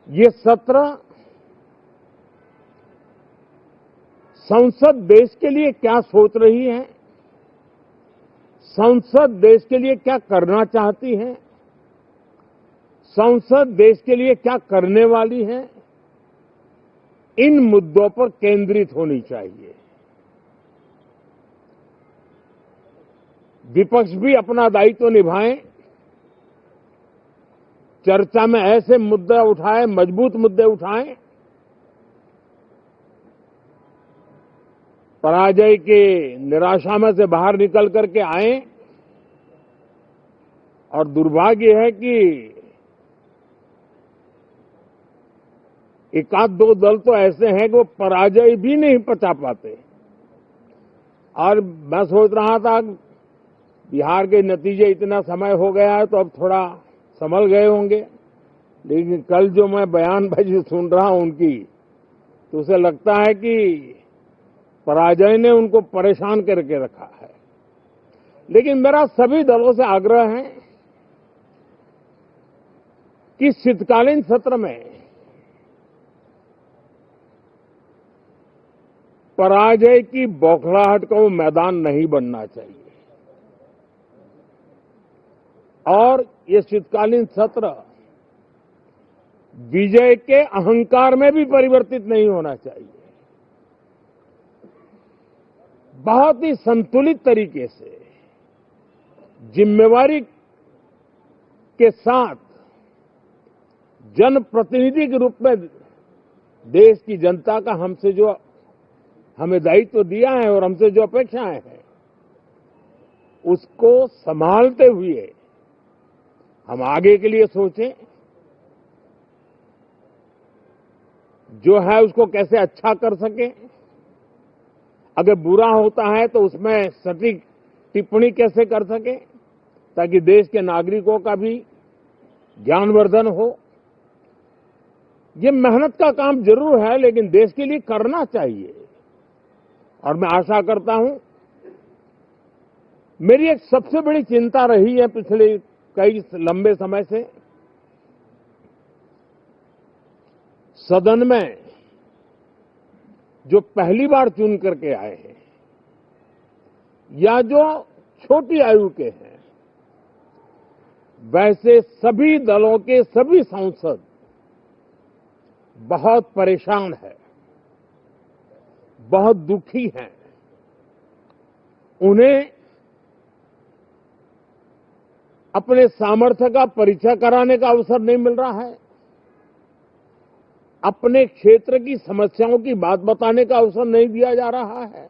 ये सत्र संसद देश के लिए क्या सोच रही है, संसद देश के लिए क्या करना चाहती है, संसद देश के लिए क्या करने वाली है, इन मुद्दों पर केंद्रित होनी चाहिए। विपक्ष भी अपना दायित्व निभाएं, चर्चा में ऐसे मुद्दे उठाएं, मजबूत मुद्दे उठाएं, पराजय की निराशा में से बाहर निकल करके आए। और दुर्भाग्य है कि एक आध दो दल तो ऐसे हैं कि वो पराजय भी नहीं पचा पाते। और मैं सोच रहा था बिहार के नतीजे इतना समय हो गया है तो अब थोड़ा संभल गए होंगे, लेकिन कल जो मैं बयानबाजी सुन रहा हूं उनकी, तो उसे लगता है कि पराजय ने उनको परेशान करके रखा है। लेकिन मेरा सभी दलों से आग्रह है कि शीतकालीन सत्र में पराजय की बौखलाहट का वो मैदान नहीं बनना चाहिए और ये शीतकालीन सत्र विजय के अहंकार में भी परिवर्तित नहीं होना चाहिए। बहुत ही संतुलित तरीके से जिम्मेवारी के साथ जनप्रतिनिधि के रूप में देश की जनता का हमसे जो हमें दायित्व दिया है और हमसे जो अपेक्षाएं हैं उसको संभालते हुए हम आगे के लिए सोचें, जो है उसको कैसे अच्छा कर सकें। अगर बुरा होता है तो उसमें सटीक टिप्पणी कैसे कर सकें ताकि देश के नागरिकों का भी ज्ञानवर्धन हो। ये मेहनत का काम जरूर है लेकिन देश के लिए करना चाहिए। और मैं आशा करता हूं, मेरी एक सबसे बड़ी चिंता रही है पिछले कई लंबे समय से, सदन में जो पहली बार चुन करके आए हैं या जो छोटी आयु के हैं, वैसे सभी दलों के सभी सांसद बहुत परेशान हैं, बहुत दुखी हैं। उन्हें अपने सामर्थ्य का परिचय कराने का अवसर नहीं मिल रहा है, अपने क्षेत्र की समस्याओं की बात बताने का अवसर नहीं दिया जा रहा है,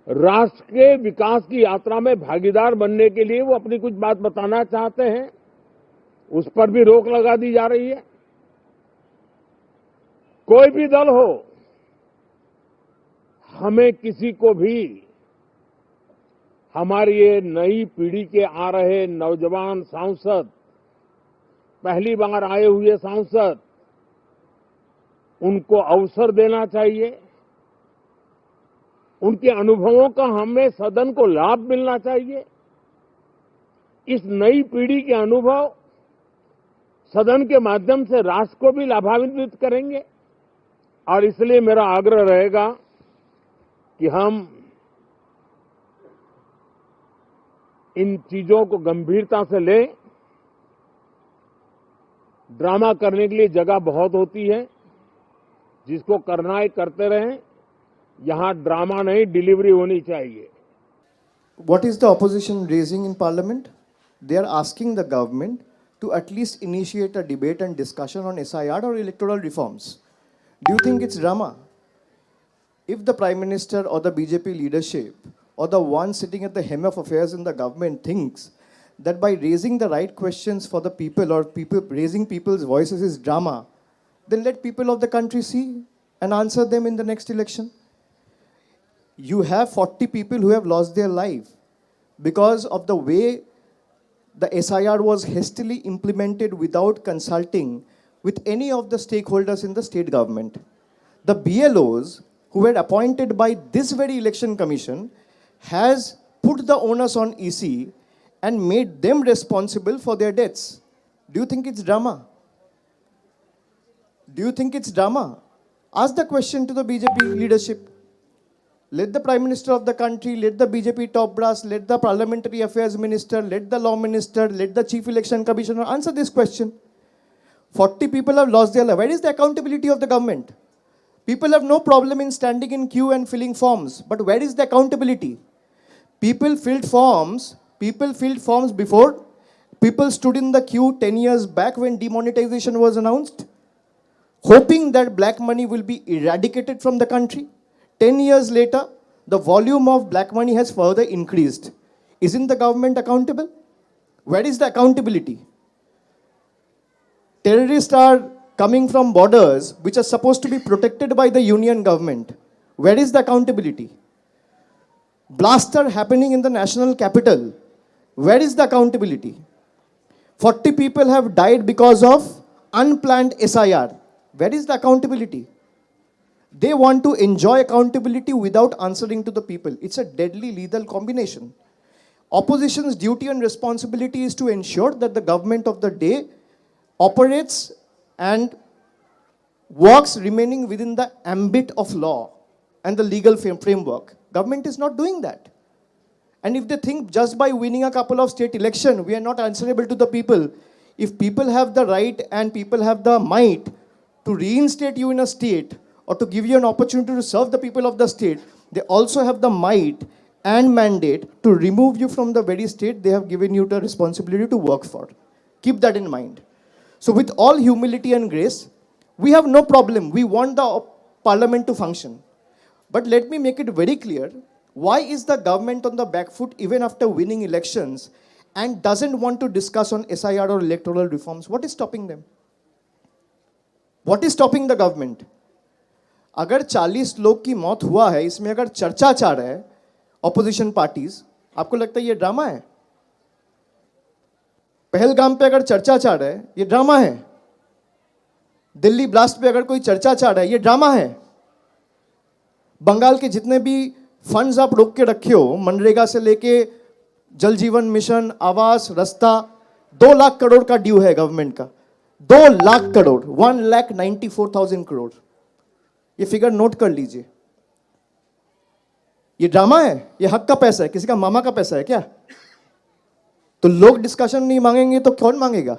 राष्ट्र के विकास की यात्रा में भागीदार बनने के लिए वो अपनी कुछ बात बताना चाहते हैं, उस पर भी रोक लगा दी जा रही है। कोई भी दल हो, हमें किसी को भी हमारी ये नई पीढ़ी के आ रहे नौजवान सांसद, पहली बार आए हुए सांसद, उनको अवसर देना चाहिए। उनके अनुभवों का हमें सदन को लाभ मिलना चाहिए। इस नई पीढ़ी के अनुभव सदन के माध्यम से राष्ट्र को भी लाभान्वित करेंगे। और इसलिए मेरा आग्रह रहेगा कि हम इन चीजों को गंभीरता से लें। ड्रामा करने के लिए जगह बहुत होती है, जिसको करना है करते रहें। यहां ड्रामा नहीं, डिलीवरी होनी चाहिए। What is the opposition raising in Parliament? They are asking the government to at least initiate a debate and discussion on SIR or electoral reforms. Do you think it's drama? If the Prime Minister or the BJP leadership or the one sitting at the helm of affairs in the government thinks that by raising the right questions for the people or raising people's voices is drama, then let people of the country see and answer them in the next election. You have 40 people who have lost their life because of the way the SIR was hastily implemented without consulting with any of the stakeholders in the state government. The BLOs who were appointed by this very election commission has put the onus on EC and made them responsible for their deaths. Do you think it's drama? Do you think it's drama? Ask the question to the BJP leadership. Let the Prime Minister of the country, let the BJP top brass, let the Parliamentary Affairs Minister, let the Law Minister, let the Chief Election Commissioner answer this question. 40 people have lost their life. Where is the accountability of the government? People have no problem in standing in queue and filling forms, but where is the accountability? People filled forms before. People stood in the queue 10 years back when demonetization was announced, hoping that black money will be eradicated from the country. 10 years later, the volume of black money has further increased. Isn't the government accountable? Where is the accountability? Terrorists are coming from borders which are supposed to be protected by the union government. Where is the accountability? Blasts are happening in the national capital. Where is the accountability? 40 people have died because of unplanned SIR. Where is the accountability? They want to enjoy accountability without answering to the people. It's a deadly lethal combination. Opposition's duty and responsibility is to ensure that the government of the day operates and works remaining within the ambit of law and the legal framework. Government is not doing that. And if they think just by winning a couple of state elections, we are not answerable to the people, if people have the right and people have the might to reinstate you in a state or to give you an opportunity to serve the people of the state, they also have the might and mandate to remove you from the very state they have given you the responsibility to work for. Keep that in mind. So with all humility and grace, we have no problem. We want the parliament to function. But let me make it very clear, why is the government on the back foot even after winning elections and doesn't want to discuss on SIR or electoral reforms? What is stopping them? What is stopping the government? अगर 40 लोग की मौत हुआ है, इसमें अगर चर्चा चाह रहा है ऑपोजिशन पार्टीज, आपको लगता है ये ड्रामा है? पहलगाम पे अगर चर्चा चाह रहा है, ये ड्रामा है? दिल्ली ब्लास्ट पे अगर कोई चर्चा चाह रहा है, ये ड्रामा है? बंगाल के जितने भी फंड्स आप रोक के रखे हो, मनरेगा से लेके जल जीवन मिशन, आवास, रास्ता, 2 लाख करोड़ का ड्यू है गवर्नमेंट का. 2 लाख करोड़, 1,94,000 करोड़. ये फिगर नोट कर लीजिए. ये ड्रामा है? ये हक का पैसा है? किसी का मामा का पैसा है क्या? तो लोग डिस्कशन नहीं मांगेंगे तो कौन मांगेगा?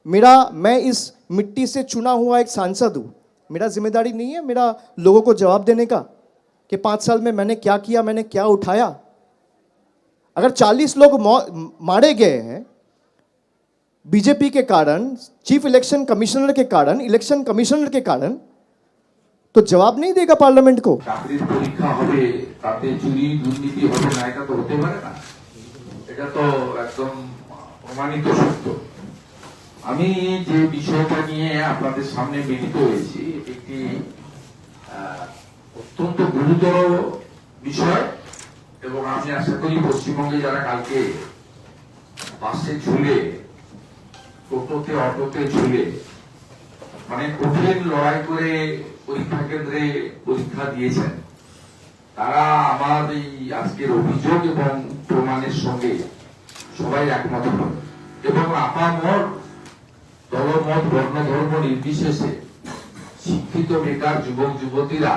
मैं इस मिट्टी से चुना हुआ एक सांसद हूं. मेरा जिम्मेदारी नहीं है मेरा लोगों को जवाब देने का कि 5 साल में मैंने क्या किया, मैंने क्या उठाया? अगर 40 लोग मारे गए हैं बीजेपी के कारण, चीफ इलेक्शन कमिश्नर के कारण, इलेक्शन कमिश्नर के कारण, तो जवाब नहीं देगा पार्लियामेंट को? চাকরির পরীক্ষা হবে, তাতে চুরি দুর্নীতি হবে না, এটা তো হতে পারে না. এটা তো একদম প্রমাণিত সত্য. আমি যে বিষয়টা নিয়ে আপনাদের সামনে মিলিত হয়েছি, একটি অত্যন্ত গুরুতর বিষয়, এবং আমি আশা করি পশ্চিমবঙ্গে যারা কালকে বাসে ঝুলে, টোটোতে, অটোতে ঝুলে মানে কঠিন লড়াই করে পরীক্ষা কেন্দ্রে পরীক্ষা দিয়েছেন, তারা আমার এই আজকের অভিযোগ এবং প্রমাণের সঙ্গে সবাই একমত হবে। এবং আপামর দলমত বর্ণ ধর্ম নির্বিশেষে শিক্ষিত বেকার যুবক যুবতীরা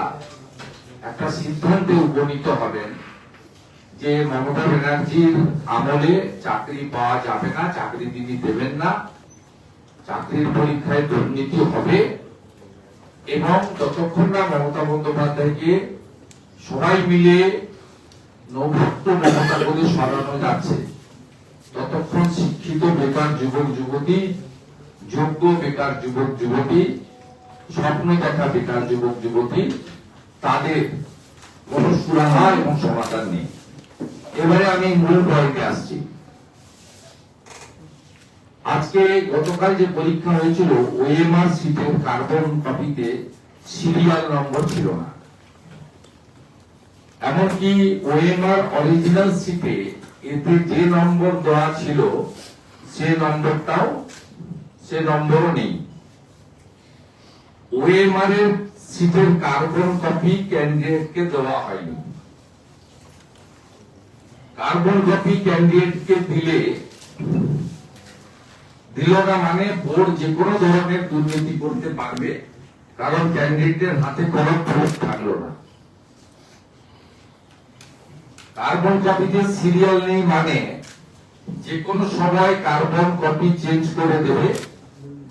একটা সিদ্ধান্তে উপনীত হবেন যে মমতা ব্যানার্জির আমলে চাকরি পাওয়া যাবে না, চাকরি তিনি দেবেন না, চাকরির পরীক্ষায় দুর্নীতি হবে, এবং যতক্ষণ না মমতা বন্দ্যোপাধ্যায়কে সবাই মিলে নৌভক্ত মমতা করে সরানো যাচ্ছে, ততক্ষণ শিক্ষিত বেকার যুবক যুবতী, যোগ্য বেকার যুবক যুবতী, স্বপ্ন দেখা বেকার যুবক যুবতী, তাদের কোন সুরাহা এবং সমাধান নেই। এবারে আমি মূল পয়েন্টে আসছি। আজকে গতকাল যে পরীক্ষা হয়েছিল, ওএমআর সিটের কার্বন কপিতে সিরিয়াল নম্বর ছিল না, এমনকি ওএমআর অরিজিনাল সিটে এতে যে নম্বর দেওয়া ছিল সে নম্বরও নেই। ওএমআর এর সিটের কার্বন কপি ক্যান্ডিডেটকে দেওয়া হয়নি। কার্বন কপি ক্যান্ডিডেটকে দিল না মানে বোর্ড যে কোনো ধরনের দুর্নীতি করতে পারবে, কারণ ক্যান্ডিডেটের হাতে কোনো প্রুফ থাকলো না। কার্বন কপিতে সিরিয়াল নেই মানে যে কোনো সময় কার্বন কপি চেঞ্জ করে দেবে,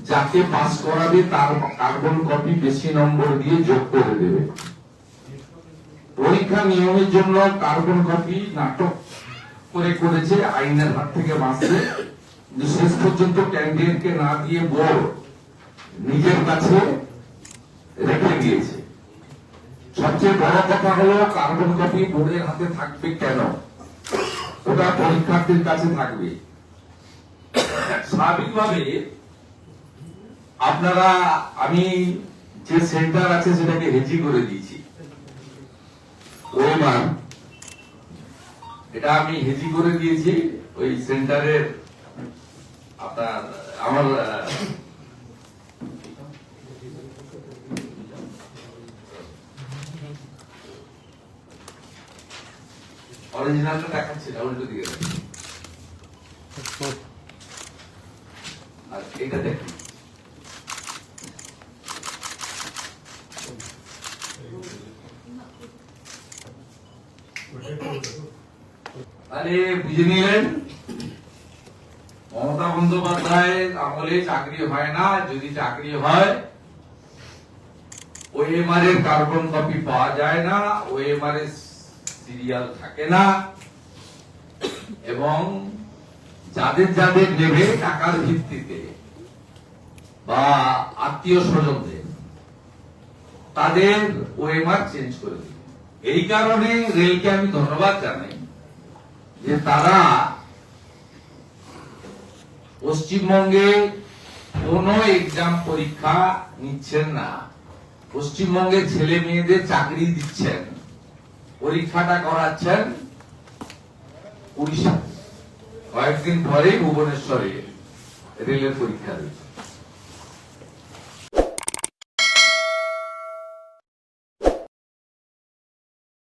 যাকে পাস করাবে তার কার্বন কপি বেশি নম্বর দিয়ে যোগ করে দেবে। পরীক্ষা নিয়মের জন্য কার্বন কপি নাটক করে করেছে, আইনের হাত থেকে বাঁচতে, কিন্তু শেষ পর্যন্ত ক্যান্ডিডেটকে না দিয়ে বোর্ড নিজের কাছে রেখে দিয়েছে। সবচেয়ে বড় কথা হলো কার্বন কপি বোর্ডের হাতে থাকবে কেন? ওটা পরীক্ষার্থীর কাছে থাকবে। স্বাভাবিকভাবে আপনারা, আমি যে সেন্টার আছে সেটাকে হেজি করে দিয়েছি, ওএমআর, এটা আমি হেজি করে দিয়েছি। ওই সেন্টারের আপনার আমার অরিজিনালটা দেখাচ্ছি না, উল্টো দিকে আর এটা দেখুন। আরে বুঝে নিলেন, মমতা বন্দ্যোপাধ্যায়ের আমলে চাকরি হয় না, যদি চাকরি হয় ওএমআর এর কার্বন কপি পাওয়া যায় না, ওএমআর এর সিরিয়াল থাকে না, এবং যাদের যাদের নেবে টাকার ভিত্তিতে বা আত্মীয় স্বজনদের, তাদের ওএমআর চেঞ্জ করে দিবে। এই কারণে রেলকে আমি ধন্যবাদ জানাই যে তারা পশ্চিমবঙ্গে কোন এক্সাম পরীক্ষা নিচ্ছেন না, পশ্চিমবঙ্গের ছেলে মেয়েদের চাকরি দিচ্ছেন, পরীক্ষাটা করাচ্ছেন উড়িষ্যা, কয়েকদিন পরে ভুবনেশ্বরে রেলের পরীক্ষা দিচ্ছে।